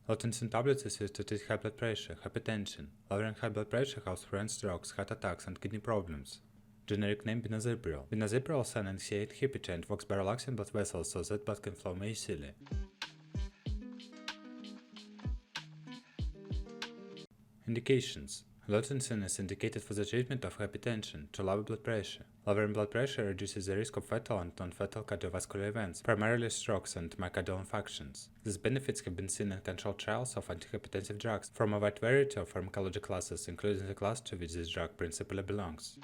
Lotensin tablets is used to treat high blood pressure, hypertension. Lowering high blood pressure helps prevent strokes, heart attacks, and kidney problems. Generic name benazepril. Benazepril is an NSAID inhibitor and works by relaxing blood vessels so that blood can flow more easily. Indications. Lotensin is indicated for the treatment of hypertension to lower blood pressure. Lowering blood pressure reduces the risk of fatal and non-fatal cardiovascular events, primarily strokes and myocardial infarctions. These benefits have been seen in controlled trials of antihypertensive drugs from a wide variety of pharmacology classes, including the class to which this drug principally belongs.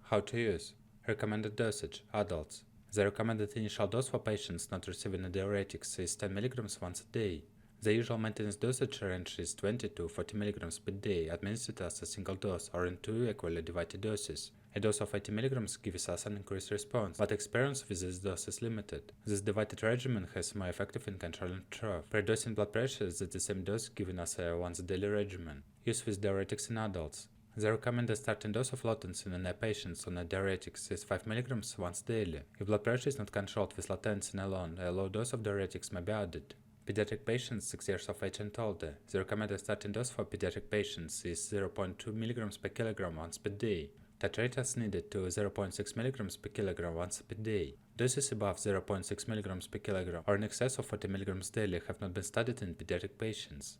How to use. Recommended dosage, adults. The recommended initial dose for patients not receiving diuretics is 10 mg once a day. The usual maintenance dosage range is 20 to 40 mg per day, administered as a single dose or in 2 equally divided doses. A dose of 80 mg gives us an increased response, but experience with this dose is limited. This divided regimen has more effective in controlling trough. Pre-dosing blood pressure is at the same dose given as a once-daily regimen. Use with diuretics in adults. The recommended starting dose of Lotensin in patients on diuretics is 5 mg once daily. If blood pressure is not controlled with Lotensin alone, a low dose of diuretics may be added. Pediatric patients 6 years of age and older. The recommended starting dose for pediatric patients is 0.2 mg per kilogram once per day. Titrate as needed to 0.6 mg per kilogram once per day. Doses above 0.6 mg per kilogram or in excess of 40 mg daily have not been studied in pediatric patients.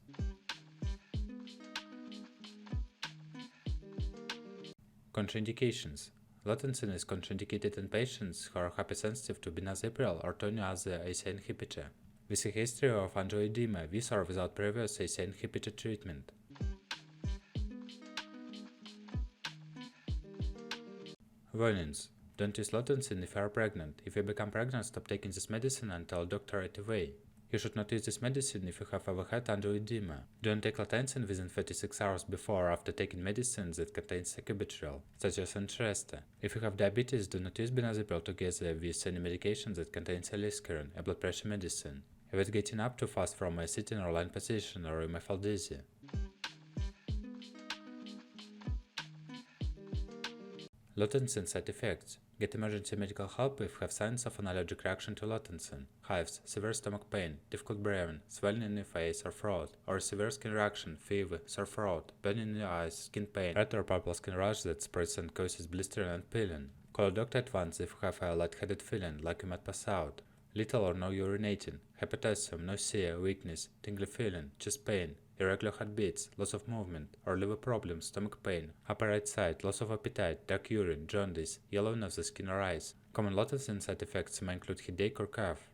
Contraindications. Lotensin is contraindicated in patients who are hypersensitive to benazepril or to any other ACE inhibitor, with a history of angioedema with or without previous ACE inhibitor treatment. Warnings. Don't use Lotensin if you are pregnant. If you become pregnant, stop taking this medicine and tell a doctor right away. You should not use this medicine if you have ever had angioedema. Don't take Lotensin within 36 hours before or after taking medicine that contains sacubitril, such as Entresto. If you have diabetes, do not use benazepril together with any medication that contains aliskiren, a blood pressure medicine. Avoid getting up too fast from a sitting or lying position, or you may fall dizzy. Lotensin side effects. Get emergency medical help if you have signs of an allergic reaction to Lotensin, hives, severe stomach pain, difficult breathing, swelling in the face or throat, or severe skin reaction, fever, sore throat, burning in the eyes, skin pain, red or purple skin rash that spreads and causes blistering and peeling. Call a doctor at once if you have a lightheaded feeling, like you might pass out. Little or no urinating, hypertension, nausea, weakness, tingly feeling, chest pain, irregular heartbeats, loss of movement, or liver problems, stomach pain, upper right side, loss of appetite, dark urine, jaundice, yellowing of the skin or eyes. Common Lotensin side effects may include headache or cough.